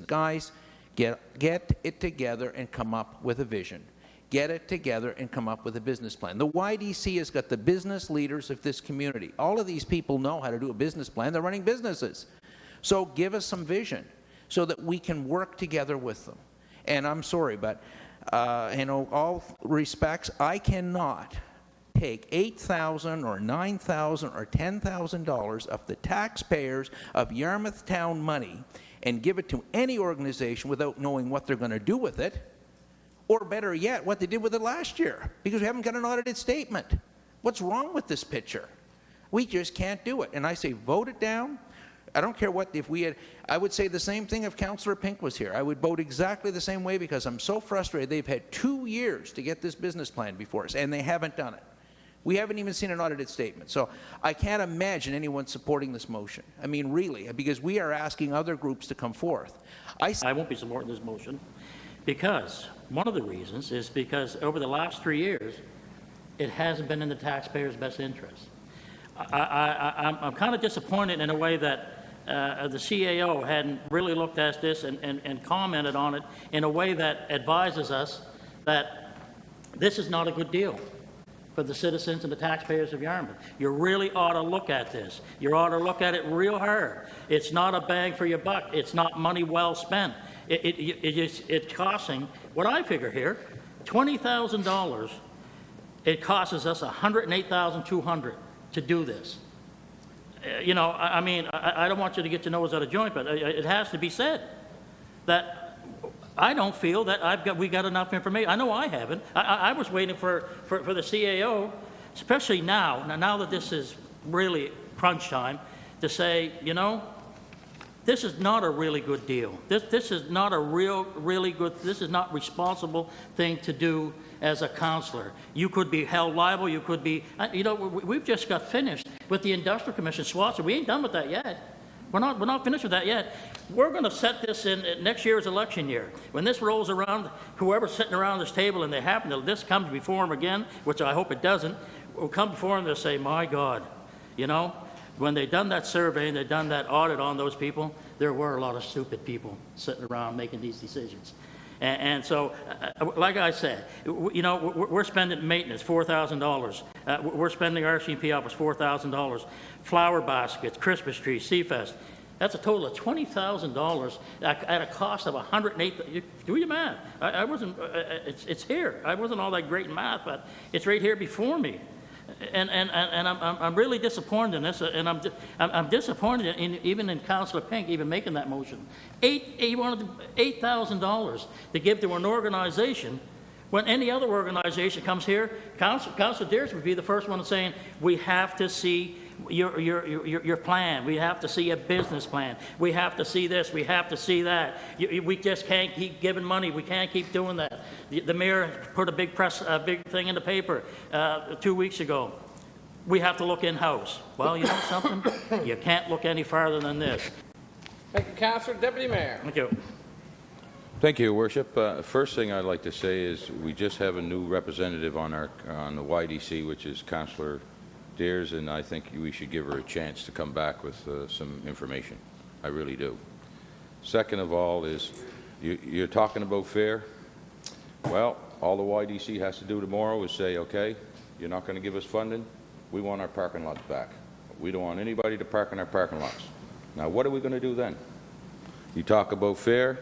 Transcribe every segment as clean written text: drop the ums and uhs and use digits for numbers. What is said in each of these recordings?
Guys, get it together and come up with a vision. Get it together and come up with a business plan. The YDC has got the business leaders of this community. All of these people know how to do a business plan. They're running businesses. So give us some vision so that we can work together with them. And I'm sorry, but in all respects, I cannot take $8,000 or $9,000 or $10,000 of the taxpayers of Yarmouth Town money and give it to any organization without knowing what they're going to do with it, or better yet, what they did with it last year, because we haven't got an audited statement. What's wrong with this picture? We just can't do it. And I say vote it down. I don't care what, if we had, I would say the same thing if Councillor Pink was here. I would vote exactly the same way because I'm so frustrated. They've had 2 years to get this business plan before us, and they haven't done it. We haven't even seen an audited statement. So I can't imagine anyone supporting this motion. I mean, really, because we are asking other groups to come forth. I won't be supporting this motion because one of the reasons is because over the last 3 years, it hasn't been in the taxpayers' best interest. I'm kind of disappointed in a way that the CAO hadn't really looked at this and commented on it in a way that advises us that this is not a good deal for the citizens and the taxpayers of Yarmouth. You really ought to look at this. You ought to look at it real hard. It's not a bang for your buck. It's not money well spent. It's costing, what I figure here, $20,000. It costs us $108,200 to do this. You know, I mean, I don't want you to get your nose out of joint, but it has to be said that I don't feel that we got enough information. I know I haven't. I was waiting for the CAO, especially now that this is really crunch time, to say, you know, this is not a really good deal. This is not a really good, this is not responsible thing to do as a councillor. You could be held liable, you could be, you know, we've just got finished with the Industrial Commission SWAT, we ain't done with that yet. We're not finished with that yet. We're going to set this in next year's election year. When this rolls around, whoever's sitting around this table and they happen to, this comes before them again, which I hope it doesn't, will come before them and say, my God, you know, when they done that survey and they done that audit on those people, there were a lot of stupid people sitting around making these decisions. And so, like I said, you know, we're spending maintenance, $4,000. We're spending RCMP office $4,000. Flower baskets, Christmas trees, Seafest. That's a total of $20,000 at a cost of $108,000. Do your math. I wasn't. It's here. I wasn't all that great in math, but it's right here before me. And I'm really disappointed in this, and I'm disappointed even in Councillor Pink even making that motion. He wanted $8,000 to give to an organization when any other organization comes here. Councillor Deers would be the first one saying, we have to see your plan. We have to see a business plan. We have to see this. We have to see that. We just can't keep giving money. We can't keep doing that. The mayor put a big thing in the paper 2 weeks ago. We have to look in-house. Well, you know something? You can't look any farther than this. Thank you, Councillor. Deputy Mayor. Thank you. Thank you, Your Worship. First thing I'd like to say is we just have a new representative on the YDC, which is Councillor Deers, and I think we should give her a chance to come back with some information. I really do. Second of all is you're talking about fair. Well, all the YDC has to do tomorrow is say, okay, you're not going to give us funding. We want our parking lots back. We don't want anybody to park in our parking lots. Now, what are we going to do then? You talk about fair.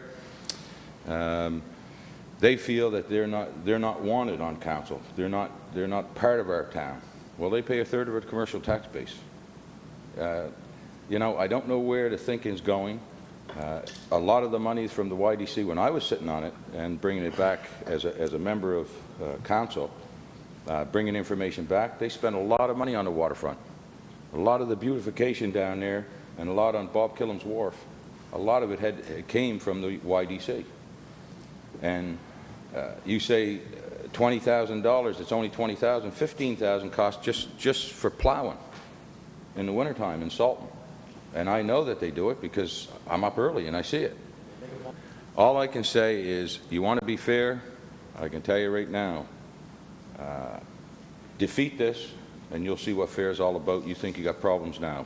They feel that they're not wanted on council. They're not part of our town. Well, they pay a third of our commercial tax base. You know, I don't know where the thinking's going. A lot of the money from the YDC, when I was sitting on it and bringing it back as a member of council, bringing information back, they spent a lot of money on the waterfront. A lot of the beautification down there and a lot on Bob Killam's Wharf, a lot of it came from the YDC. And you say $20,000, it's only $20,000, $15,000 cost just for plowing in the wintertime and salting. And I know that they do it because I'm up early and I see it. All I can say is, you want to be fair, I can tell you right now, defeat this and you'll see what fair is all about. You think you got problems now.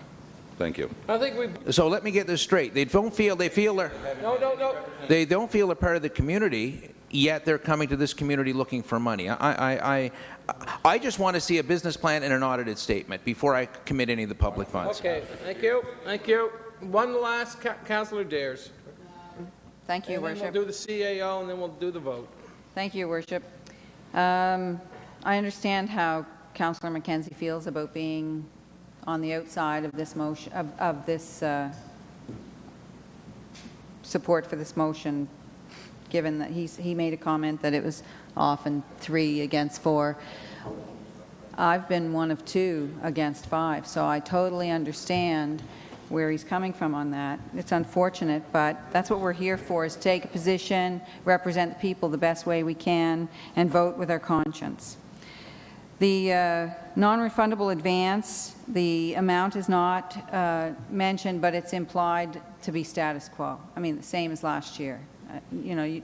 Thank you. I think we, So let me get this straight. They don't feel they're they don't feel they're part of the community, yet they're coming to this community looking for money. I just want to see a business plan and an audited statement before I commit any of the public funds. Okay, thank you, thank you. One last, Councillor Dares. Thank you, And then Worship. we'll do the CAO, and then we'll do the vote. Thank you, Worship. I understand how Councillor Mackenzie feels about being on the outside of this motion, of this support for this motion, given that he made a comment that it was often 3 against 4. I've been one of 2 against 5, so I totally understand where he's coming from on that. It's unfortunate, but that's what we're here for, is to take a position, represent the people the best way we can, and vote with our conscience. The non-refundable advance, the amount is not mentioned, but it's implied to be status quo. I mean, the same as last year. I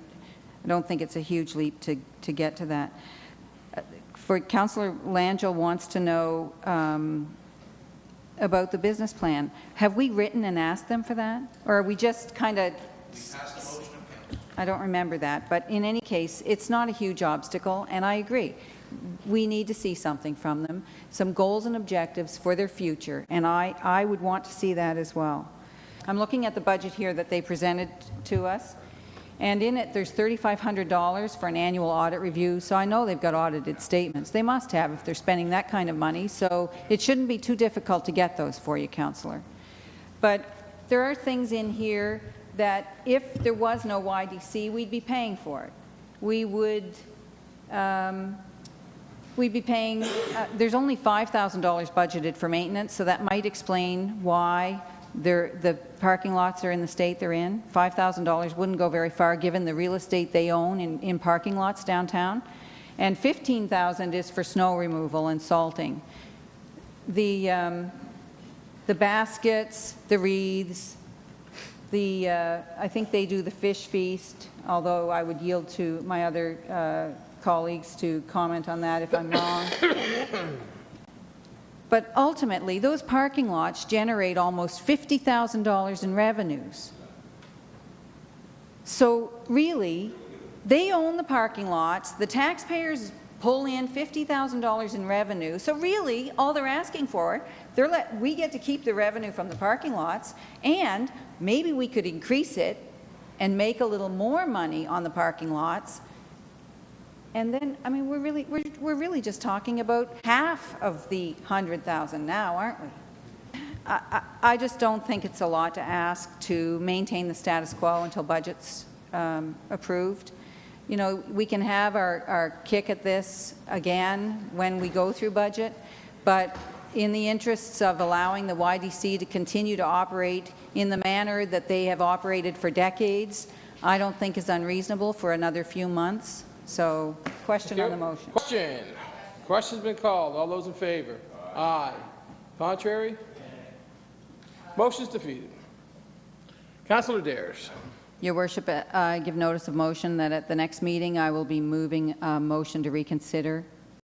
don't think it's a huge leap to get to that. For Councillor Langell wants to know about the business plan. Have we written and asked them for that? Or are we just kind of... I don't remember that. But in any case, it's not a huge obstacle, and I agree. We need to see something from them, some goals and objectives for their future, and I would want to see that as well. I'm looking at the budget here that they presented to us, and in it there's $3,500 for an annual audit review, so I know they've got audited statements. They must have if they're spending that kind of money, so it shouldn't be too difficult to get those for you, Councillor. But there are things in here that if there was no YDC, we'd be paying for it. We would... we'd be paying, there's only $5,000 budgeted for maintenance, so that might explain why the parking lots are in the state they're in. $5,000 wouldn't go very far given the real estate they own in parking lots downtown. And $15,000 is for snow removal and salting. The baskets, the wreaths, I think they do the fish feast, although I would yield to my other colleagues to comment on that if I'm wrong. But ultimately, those parking lots generate almost $50,000 in revenues. So really, they own the parking lots, the taxpayers pull in $50,000 in revenue, so really, all they're asking for, we get to keep the revenue from the parking lots, and maybe we could increase it and make a little more money on the parking lots. And then, I mean, we're really just talking about half of the 100,000 now, aren't we? I just don't think it's a lot to ask to maintain the status quo until budget's approved. You know, we can have our kick at this again when we go through budget, but in the interests of allowing the YDC to continue to operate in the manner that they have operated for decades, I don't think is unreasonable for another few months. So, question on the motion. Question. Question's been called. All those in favor? Aye. Contrary? Motion's defeated. Councillor Dares. Your Worship, I give notice of motion that at the next meeting I will be moving a motion to reconsider